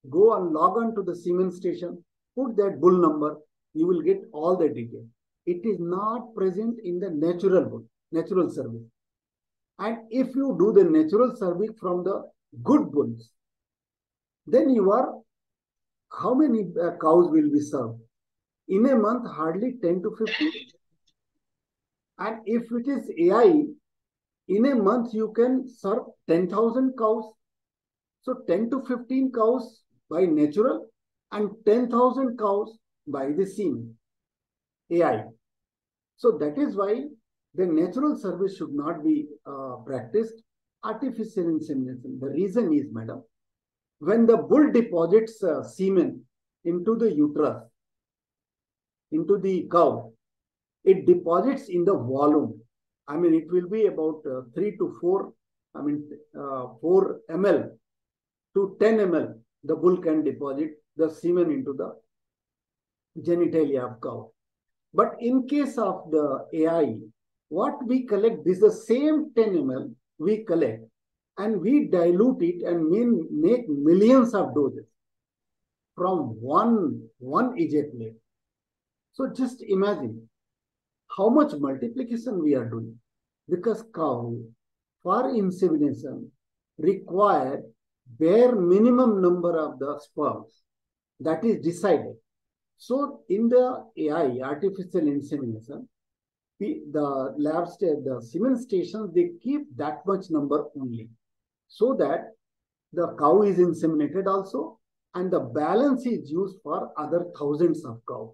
go and log on to the semen station, put that bull number, you will get all the details. It is not present in the natural bull, natural service. And if you do the natural service from the good bulls, then you are, how many cows will be served? In a month, hardly 10 to 15. And if it is AI, in a month, you can serve 10,000 cows. So 10 to 15 cows by natural and 10,000 cows by the semen, AI. So that is why the natural service should not be practiced. Artificial insemination. The reason is, madam, when the bull deposits semen into the uterus, into the cow, it deposits in the volume. I mean, it will be about 3 to 4, 4 ml to 10 ml. The bull can deposit the semen into the genitalia of cow. But in case of the AI, what we collect, this is the same 10 ml we collect, and we dilute it and make millions of doses from one ejaculate. So just imagine how much multiplication we are doing, because cow for insemination require bare minimum number of the sperms that is decided. So in the AI, artificial insemination, the lab state, the semen stations, they keep that much number only, so that the cow is inseminated also, and the balance is used for other thousands of cows.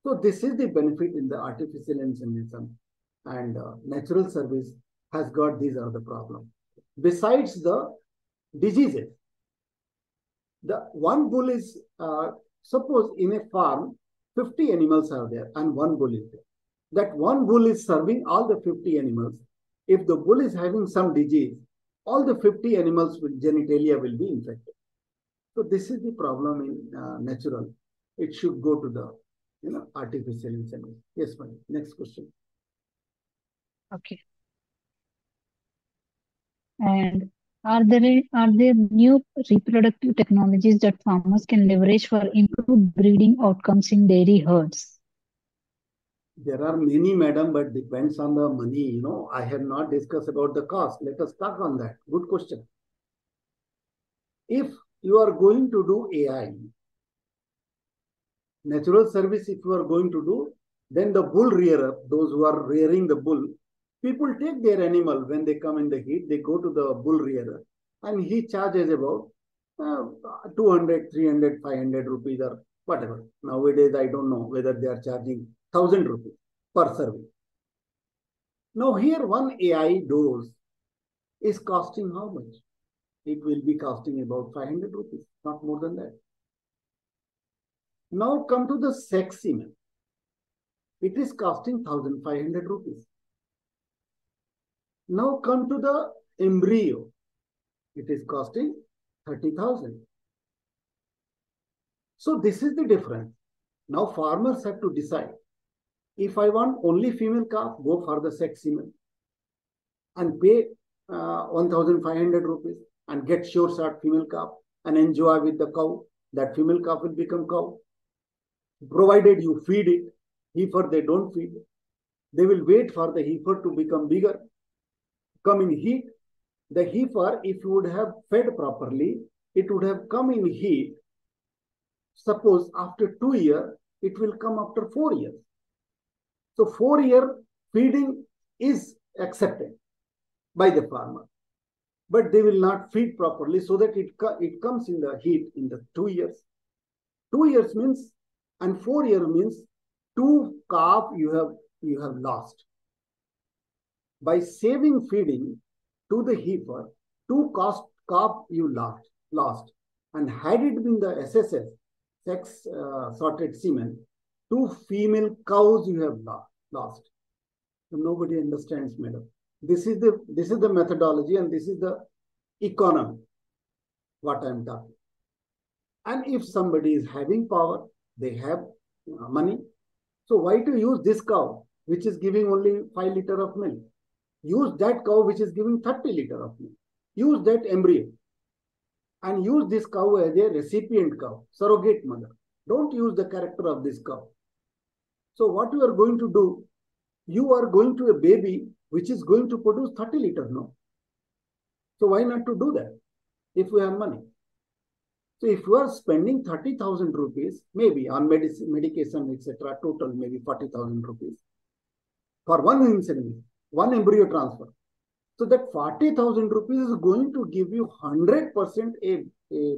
So this is the benefit in the artificial insemination, and natural service has got these are the problem. Besides the diseases, the one bull is, suppose in a farm, 50 animals are there and one bull is there. That one bull is serving all the 50 animals. If the bull is having some disease, all the 50 animals with genitalia will be infected. So this is the problem in natural. It should go to the artificial insemination. Yes, ma'am. Next question. Okay. And are there new reproductive technologies that farmers can leverage for improved breeding outcomes in dairy herds? There are many, madam, but depends on the money. I have not discussed about the cost. Let us talk on that. Good question. if you are going to do AI, natural service, if you are going to do, then the bull rearer, those who are rearing the bull, people take their animal when they come in the heat, they go to the bull rearer and he charges about 200, 300, 500 rupees or whatever. Nowadays, I don't know whether they are charging 1,000 rupees per service. Now here one AI dose is costing how much? It will be costing about 500 rupees, not more than that. Now come to the sex semen. It is costing 1,500 rupees. Now come to the embryo. It is costing 30,000. So this is the difference. Now farmers have to decide. If I want only female calf, go for the sex semen and pay 1,500 rupees and get sure shot female calf and enjoy with the cow. That female calf will become cow. Provided you feed it. Heifer, they don't feed. They will wait for the heifer to become bigger. Come in heat. The heifer, if you would have fed properly, it would have come in heat. Suppose after 2 years, it will come after 4 years. So 4-year feeding is accepted by the farmer. But they will not feed properly so that it comes in the heat in the 2 years. 2 years means, and 4 years means 2 calf you have lost. By saving feeding to the heifer, 2 calf you lost. And had it been the SSS, sex sorted semen, 2 female cows you have lost. So nobody understands, madam. This is the methodology and this is the economy, what I am talking. And if somebody is having power, they have money. So why to use this cow, which is giving only 5 liters of milk? Use that cow, which is giving 30 liters of milk. Use that embryo. And use this cow as a recipient cow, surrogate mother. Don't use the character of this cow. So what you are going to do, you are going to a baby which is going to produce 30 liters now. So why not to do that if we have money? So if you are spending 30,000 rupees, maybe on medication, etc., total maybe 40,000 rupees for one insemination, one embryo transfer. So that 40,000 rupees is going to give you 100% a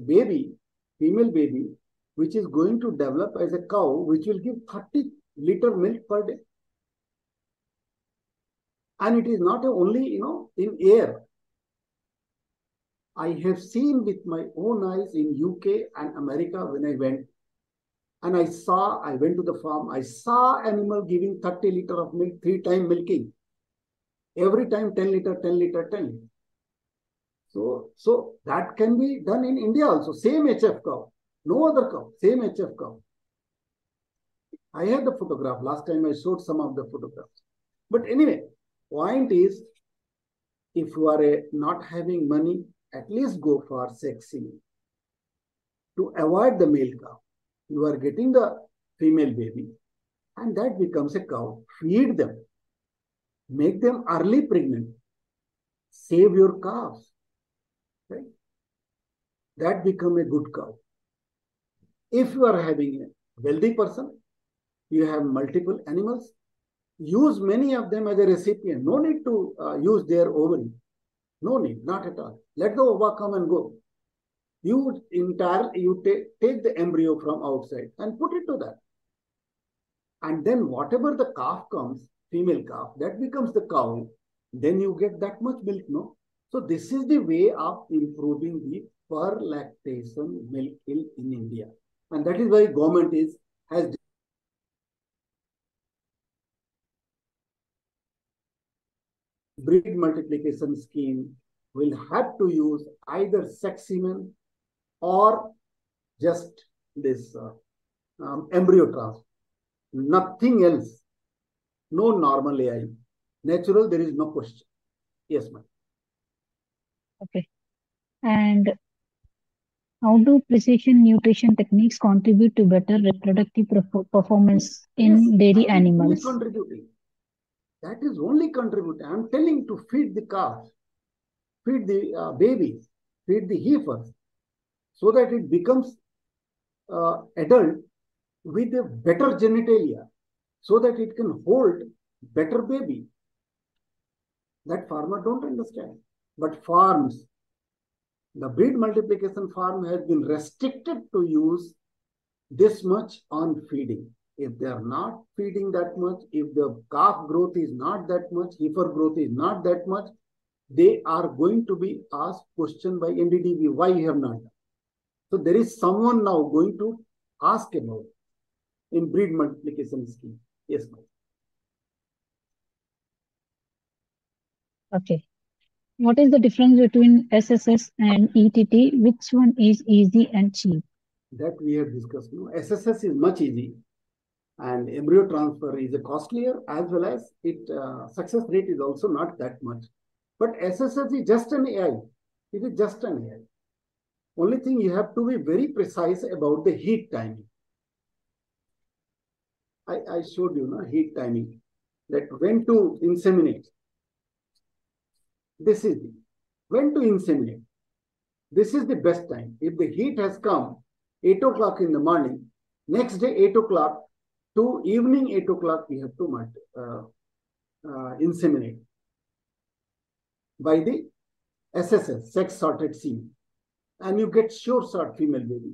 baby, female baby, which is going to develop as a cow, which will give 30 liter milk per day. And it is not only, in air. I have seen with my own eyes in UK and America when I went. And I went to the farm, I saw animal giving 30 liter of milk, 3 times milking. Every time 10 liter, 10 liter, 10 liter. So that can be done in India also. Same HF cow. No other cow. Same HF cow. I have the photograph. Last time I showed some of the photographs. But anyway, point is, if you are not having money, at least go for sex semen. To avoid the male cow, you are getting the female baby and that becomes a cow. Feed them. Make them early pregnant. Save your calves. Right? That become a good cow. If you are having a wealthy person, you have multiple animals, use many of them as a recipient. No need to use their ovary. No need, not at all. Let the ova come and go. You take the embryo from outside and put it to that. And then whatever the calf comes, female calf, that becomes the cow. Then you get that much milk, no? So this is the way of improving the per lactation milk yield in India. And that is why government has breed multiplication scheme will have to use either sex semen or just this embryo transfer. Nothing else. No normal AI. Natural, there is no question. Yes, ma'am. Okay. And how do precision nutrition techniques contribute to better reproductive performance in dairy animals? Contributing. That is only contributing. I am telling to feed the calves, feed the babies, feed the heifers. so that it becomes adult with a better genitalia, so that it can hold better baby. That farmer don't understand. But farms, the breed multiplication farm has been restricted to use this much on feeding. If they are not feeding that much, if the calf growth is not that much, heifer growth is not that much, they are going to be asked question by NDDB, why you have not done. So there is someone now going to ask about in breed multiplication scheme. Yes, ma'am. Okay. What is the difference between SSS and ETT? Which one is easy and cheap? That we have discussed. No, SSS is much easy, and embryo transfer is a costlier, as well as it success rate is also not that much. But SSS is just an AI. It is just an AI. Only thing you have to be very precise about the heat timing. I showed you, no, heat timing, that when to inseminate. This is when to inseminate. This is the best time. If the heat has come 8 o'clock in the morning, next day 8 o'clock to evening 8 o'clock, we have to inseminate by the SSS, sex sorted semen. And you get sure sort female baby.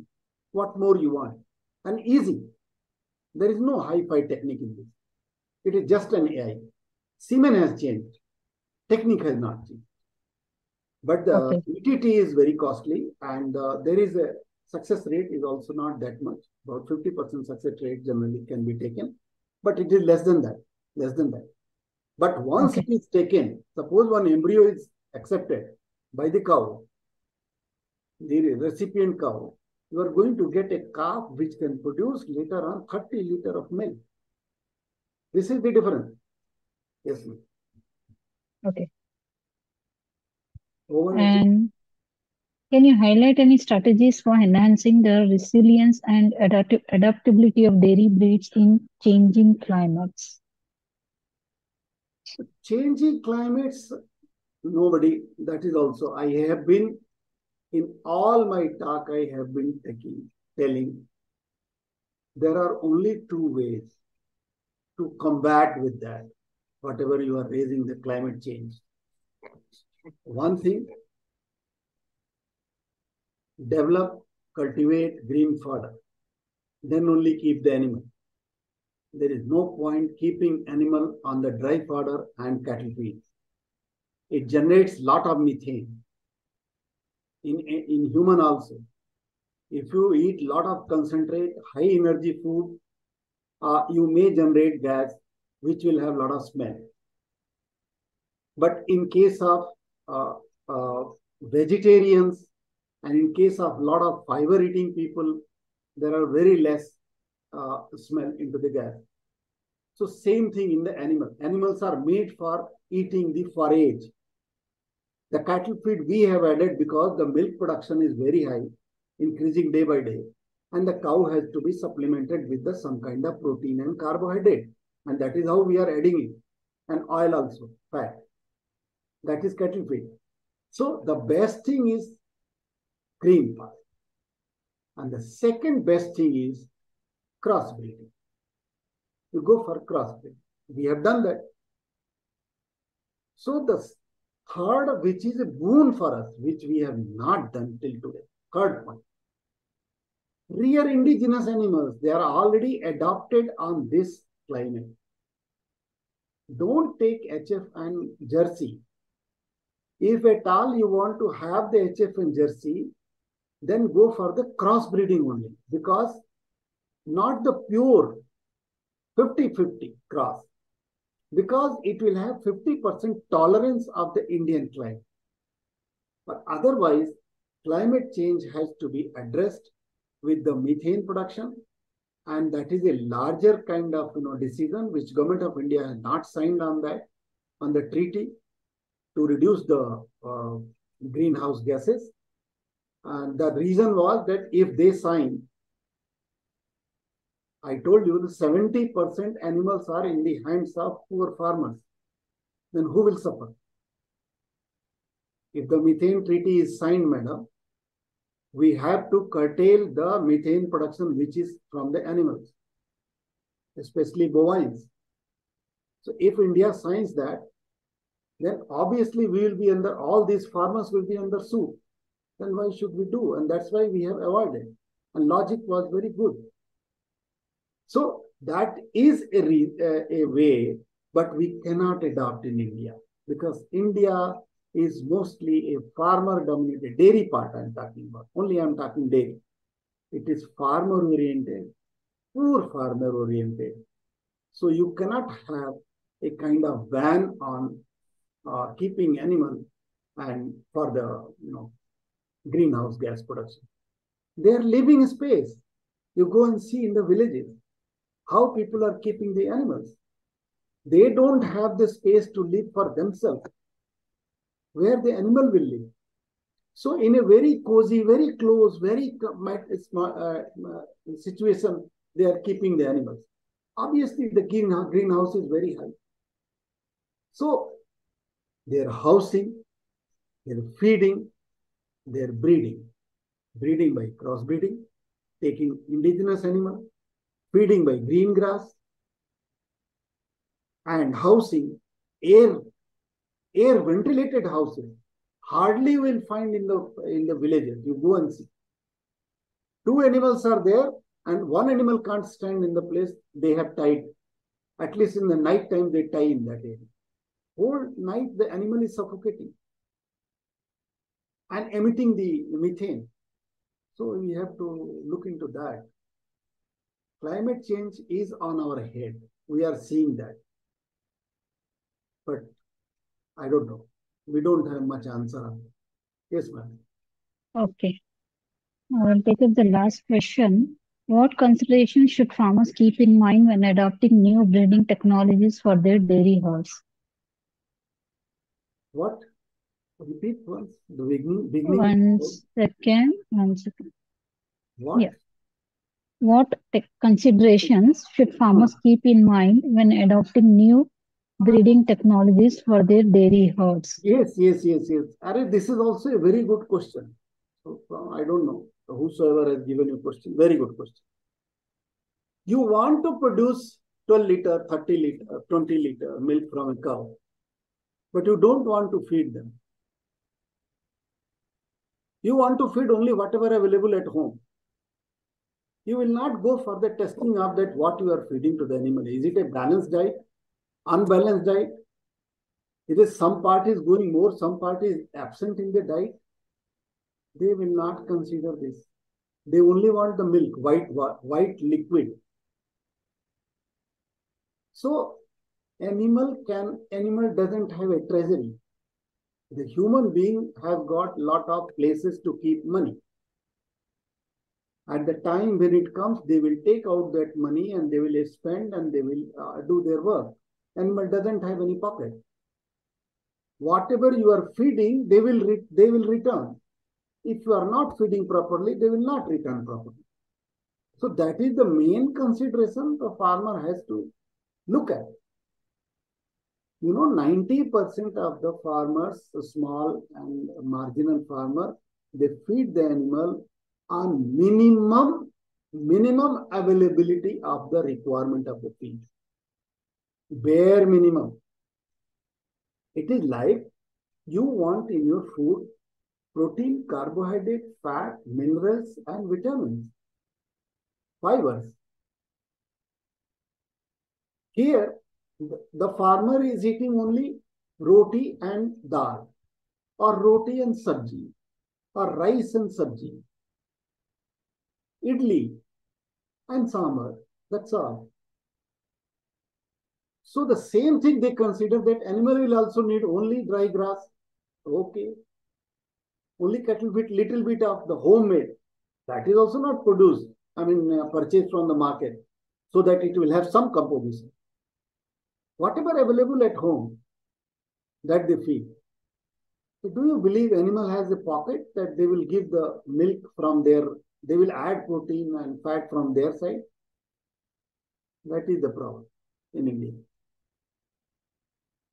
What more you want? And easy. There is no hi-fi technique in this. It is just an AI. Semen has changed. Technique has not changed. But the ETT is very costly, and there is a success rate is also not that much. About 50% success rate generally can be taken, but it is less than that. Less than that. But once it is taken, suppose one embryo is accepted by the cow, the recipient cow, you are going to get a calf which can produce later on 30 liters of milk. This is the difference. Yes, ma'am. Okay. And can you highlight any strategies for enhancing the resilience and adaptability of dairy breeds in changing climates? Changing climates, nobody. That is also, I have been, in all my talk, I have been telling, there are only two ways to combat with that, whatever you are raising the climate change. One thing, develop, cultivate green fodder. Then only keep the animal. There is no point keeping animal on the dry fodder and cattle feeds. It generates lot of methane. In human also. If you eat lot of concentrate, high energy food, you may generate gas, which will have lot of smell. But in case of vegetarians, and in case of lot of fiber eating people, there are very less smell into the gas. So same thing in the animal. Animals are made for eating the forage. The cattle feed we have added because the milk production is very high, increasing day by day. And the cow has to be supplemented with some kind of protein and carbohydrate. And that is how we are adding it. And oil also, fat. That is cattle feed. So the best thing is green pasture. And the second best thing is crossbreeding. You go for crossbreeding. We have done that. So the third, which is a boon for us, which we have not done till today. Third point. Rear indigenous animals, they are already adopted on this climate. Don't take HF and Jersey. If at all you want to have the HF and Jersey, then go for the crossbreeding only. Because not the pure 50-50 cross. Because it will have 50% tolerance of the Indian climate. But otherwise, climate change has to be addressed with the methane production, and that is a larger kind of decision which Government of India has not signed on that, on the treaty to reduce the greenhouse gases. And the reason was that if they sign, I told you, 70% animals are in the hands of poor farmers. Then who will suffer? If the methane treaty is signed, madam, we have to curtail the methane production which is from the animals, especially bovines. So if India signs that, then obviously we will be under, all these farmers will be under suit. Then why should we do? And that's why we have avoided. And logic was very good. So that is a way, but we cannot adopt in India because India is mostly a farmer-dominated dairy part I'm talking about. Only I'm talking dairy. It is farmer-oriented, poor farmer-oriented. So you cannot have a kind of ban on keeping animal and for the greenhouse gas production. They are living space. You go and see in the villages how people are keeping the animals. They don't have the space to live for themselves. Where the animal will live. So in a very cozy, very close, very situation, they are keeping the animals. Obviously, the greenhouse is very high. So their housing, their feeding, their breeding by crossbreeding, taking indigenous animal, feeding by green grass, and housing, air ventilated houses. Hardly will find in the villages. You go and see. 2 animals are there, and 1 animal can't stand in the place they have tied. At least in the night time, they tie in that area. Whole night, the animal is suffocating and emitting the methane. So we have to look into that. Climate change is on our head. We are seeing that. But I don't know. We don't have much answer on it. Yes, ma'am. Okay. I will take up the last question. What considerations should farmers keep in mind when adopting new breeding technologies for their dairy herds? What? Repeat once. The beginning. One second. What? Yeah. What considerations should farmers keep in mind when adopting new breeding technologies for their dairy herds? Yes. Are, this is also a very good question. So, I don't know. Whosoever has given you a question, very good question. You want to produce 12 liter, 30 liter, 20 liter milk from a cow, but you don't want to feed them. You want to feed only whatever available at home. You will not go for the testing of that what you are feeding to the animal. Is it a balanced diet? Unbalanced diet? It is some part is going more, some part is absent in the diet. They will not consider this. They only want the milk, white liquid. So animal doesn't have a treasury. The human being has got lot of places to keep money. At the time when it comes, they will take out that money and they will spend and they will do their work. Animal doesn't have any pocket. Whatever you are feeding, they will return. If you are not feeding properly, they will not return properly. So that is the main consideration the farmer has to look at. 90% of the farmers, the small and marginal farmer, they feed the animal on minimum availability of the requirement of the feed. Bare minimum. It is like you want in your food protein, carbohydrate, fat, minerals, and vitamins, fibers. Here, the farmer is eating only roti and dal, or roti and sabji, or rice and sabji, idli and sambar. That's all. So the same thing they consider that animal will also need only dry grass. Okay. Only little bit of the homemade. That is also not produced. Purchased from the market, so that it will have some composition. Whatever available at home, that they feed. So do you believe animal has a pocket that they will give the milk from their, they will add protein and fat from their side? That is the problem in India.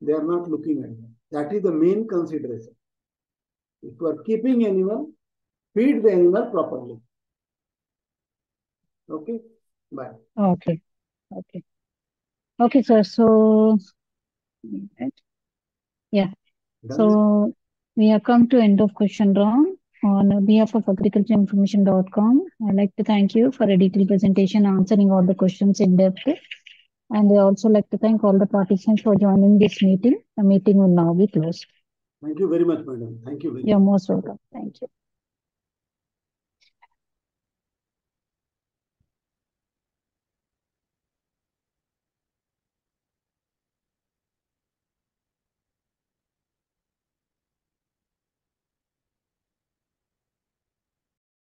They are not looking at that. That is the main consideration. If you are keeping animal, feed the animal properly. Okay, bye. Okay. Okay. Okay, sir. So, yeah. Done. So we have come to end of question round. On behalf of agricultureinformation.com, I'd like to thank you for a detailed presentation answering all the questions in depth. And I also like to thank all the participants for joining this meeting. The meeting will now be closed. Thank you very much, madam. Thank you very much. You're most welcome. Thank you.